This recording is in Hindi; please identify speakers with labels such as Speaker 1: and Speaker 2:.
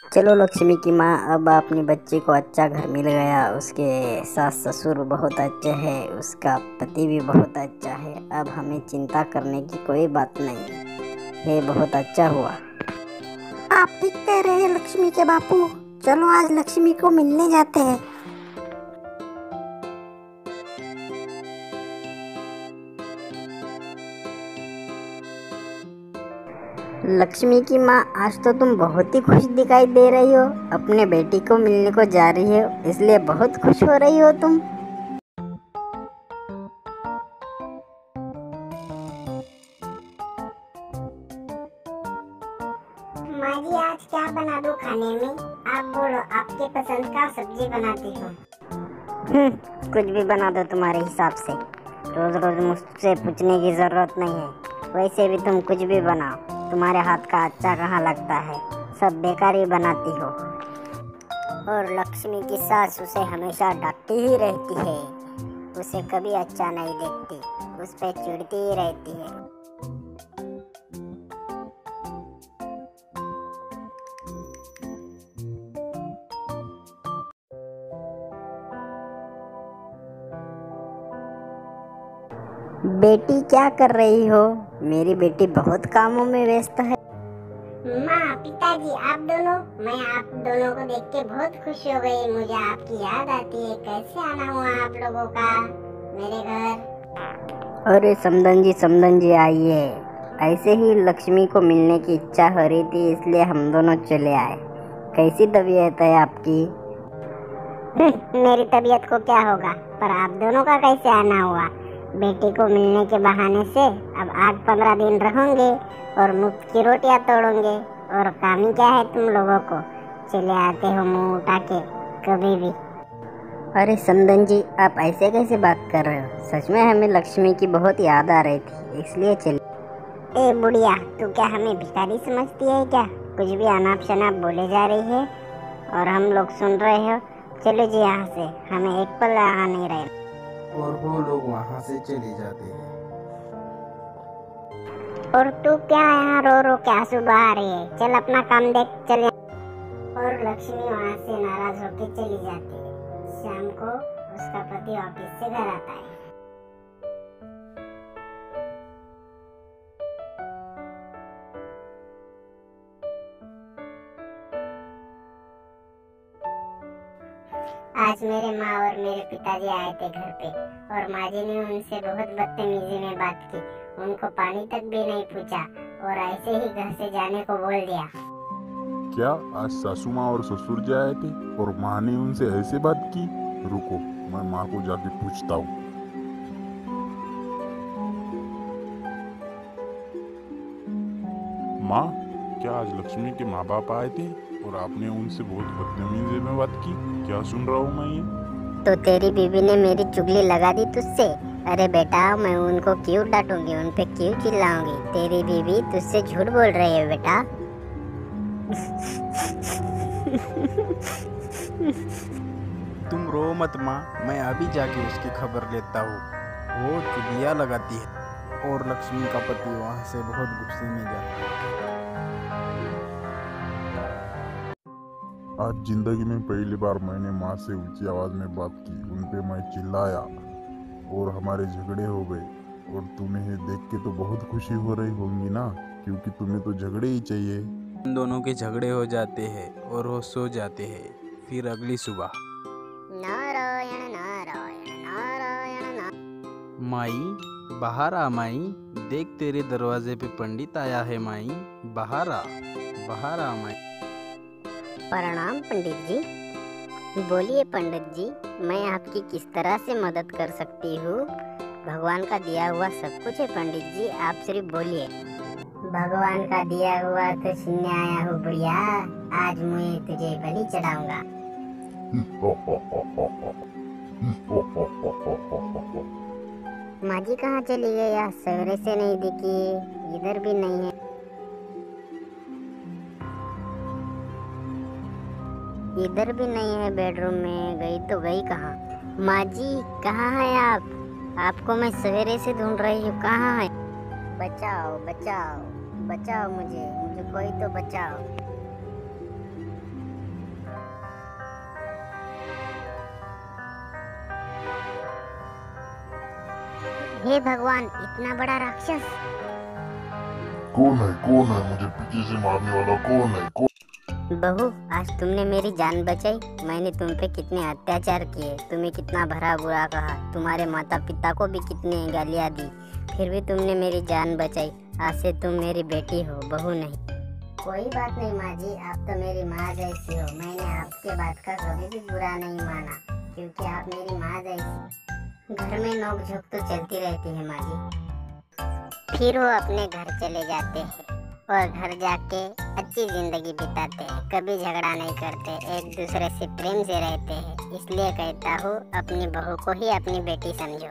Speaker 1: चलो लक्ष्मी की माँ, अब अपनी बच्ची को अच्छा घर मिल गया। उसके सास ससुर बहुत अच्छे हैं, उसका पति भी बहुत अच्छा है। अब हमें चिंता करने की कोई बात नहीं। ये बहुत अच्छा हुआ।
Speaker 2: आप ठीक कह रहे हैं लक्ष्मी के बापू। चलो आज लक्ष्मी को मिलने जाते हैं।
Speaker 1: लक्ष्मी की माँ, आज तो तुम बहुत ही खुश दिखाई दे रही हो। अपने बेटी को मिलने को जा रही हो, इसलिए बहुत खुश हो रही हो तुम।
Speaker 2: माँ जी, आज क्या बना दूँ खाने में? आप बोलो, आपके पसंद का सब्जी बनाती हूँ।
Speaker 1: कुछ भी बना दो तुम्हारे हिसाब से। रोज रोज मुझसे पूछने की जरूरत नहीं है। वैसे भी तुम कुछ भी बनाओ, तुम्हारे हाथ का अच्छा कहाँ लगता है। सब बेकार ही बनाती हो। और लक्ष्मी की सास उसे हमेशा डांटती ही रहती है। उसे कभी अच्छा नहीं देखती, उस पे चिढ़ती ही रहती है। बेटी क्या कर रही हो? मेरी बेटी बहुत कामों में व्यस्त है।
Speaker 2: माँ, पिताजी, आप दोनों, मैं आप दोनों को देख के बहुत खुश हो गई। मुझे आपकी याद आती है। कैसे आना हुआ आप लोगों का मेरे घर?
Speaker 1: अरे समधन जी आइए। ऐसे ही लक्ष्मी को मिलने की इच्छा हो रही थी, इसलिए हम दोनों चले आए। कैसी तबीयत है आपकी?
Speaker 2: मेरी तबीयत को क्या होगा, पर आप दोनों का कैसे आना हुआ? बेटी को मिलने के बहाने से अब 8-15 दिन रहोगे और मुफ्त की रोटियां तोड़ोगे। और काम ही क्या है तुम लोगों को? चले आते हो मुंह उठा के कभी भी।
Speaker 1: अरे समधन जी, आप ऐसे कैसे बात कर रहे हो? सच में हमें लक्ष्मी की बहुत याद आ रही थी, इसलिए चले।
Speaker 2: ए बुढ़िया, तू क्या हमें भिखारी समझती है क्या? कुछ भी अनाप शनाप बोले जा रही है और हम लोग सुन रहे हो। चलो जी यहाँ से, हमें एक पल यहाँ नहीं रहे।
Speaker 3: और वो लोग वहाँ से चले जाते हैं।
Speaker 2: और तू क्या यहाँ रो रो के आंसू बहा रही है? चल अपना काम देख, चल। और लक्ष्मी वहाँ से नाराज होकर चली जाती है। शाम को उसका पति ऑफिस से घर आता है। आज मेरे माँ और मेरे पिताजी आए थे घर पे और माँ जी ने उनसे बहुत बदतमीजी में बात की। उनको पानी तक भी नहीं पूछा और ऐसे ही घर से जाने को बोल दिया।
Speaker 4: क्या आज सासू माँ और ससुर जी आए थे और माँ ने उनसे ऐसे बात की? रुको, मैं माँ को जाके पूछता हूँ। माँ, क्या आज लक्ष्मी के माँ बाप आए थे और आपने उनसे बहुत बदतमीजी में बात की? क्या सुन रहा हूँ मैं ये?
Speaker 1: तो तेरी बीवी ने मेरी चुगली लगा दी तुझसे? अरे बेटा, मैं उनको क्यों डांटूंगी, उन पे क्यों चिल्लाऊंगी? तेरी बीवी तुझसे झूठ बोल रही है बेटा।
Speaker 3: तुम रो मत माँ, मैं अभी जाके उसकी खबर लेता हूँ। वो चुगलियाँ लगाती है और लक्ष्मी का पति वहाँ से बहुत गुस्से में जाता है।
Speaker 4: आज जिंदगी में पहली बार मैंने माँ से ऊंची आवाज में बात की। उन पे मैं चिल्लाया और हमारे झगड़े हो गए। और तुम्हें ये देख के तो बहुत खुशी हो रही होंगी ना, क्योंकि तुम्हें तो झगड़े ही चाहिए।
Speaker 3: उन दोनों के झगड़े हो जाते हैं और वो सो जाते हैं। फिर अगली सुबह,
Speaker 1: नारायण नारायण नारायण
Speaker 3: माई बाहर आ, माई देख तेरे दरवाजे पे पंडित आया है। माई बाहर आ, बाहर आ माई।
Speaker 1: प्रणाम पंडित जी। बोलिए पंडित जी, मैं आपकी किस तरह से मदद कर सकती हूँ? भगवान का दिया हुआ सब कुछ है पंडित जी, आप सिर्फ बोलिए। भगवान का दिया हुआ तो छीनने आया हूँ बुढ़िया। आज मैं तुझे बलि चढ़ाऊंगा। माँ जी कहाँ चली गई? आज सवेरे से नहीं दिखी, इधर भी नहीं है। इधर भी नहीं है, बेडरूम में गई तो गई कहाँ? माँ जी कहाँ है आप? आपको मैं सवेरे से ढूंढ रही हूँ, कहाँ है? बचाओ बचाओ बचाओ, मुझे कोई तो बचाओ।
Speaker 2: हे भगवान, इतना बड़ा राक्षस!
Speaker 4: कौन है मुझे पीछे से मारने वाला? कौन है?
Speaker 1: बहू, आज तुमने मेरी जान बचाई। मैंने तुम पे कितने अत्याचार किए, तुम्हें कितना भरा बुरा कहा, तुम्हारे माता पिता को भी कितने गालियाँ दी, फिर भी तुमने मेरी जान बचाई। आज से तुम मेरी बेटी हो, बहू नहीं।
Speaker 2: कोई बात नहीं माँ जी, आप तो मेरी माँ जैसी हो। मैंने आपके बात का कभी भी बुरा नहीं माना, क्योंकि आप मेरी माँ जैसी। घर में नोक झोंक तो चलती रहती है माँ जी। फिर वो अपने घर चले जाते हैं और घर जाके अच्छी जिंदगी बिताते हैं। कभी झगड़ा नहीं करते, एक दूसरे से प्रेम से रहते हैं। इसलिए कहता हूँ, अपनी बहू को ही अपनी बेटी समझो।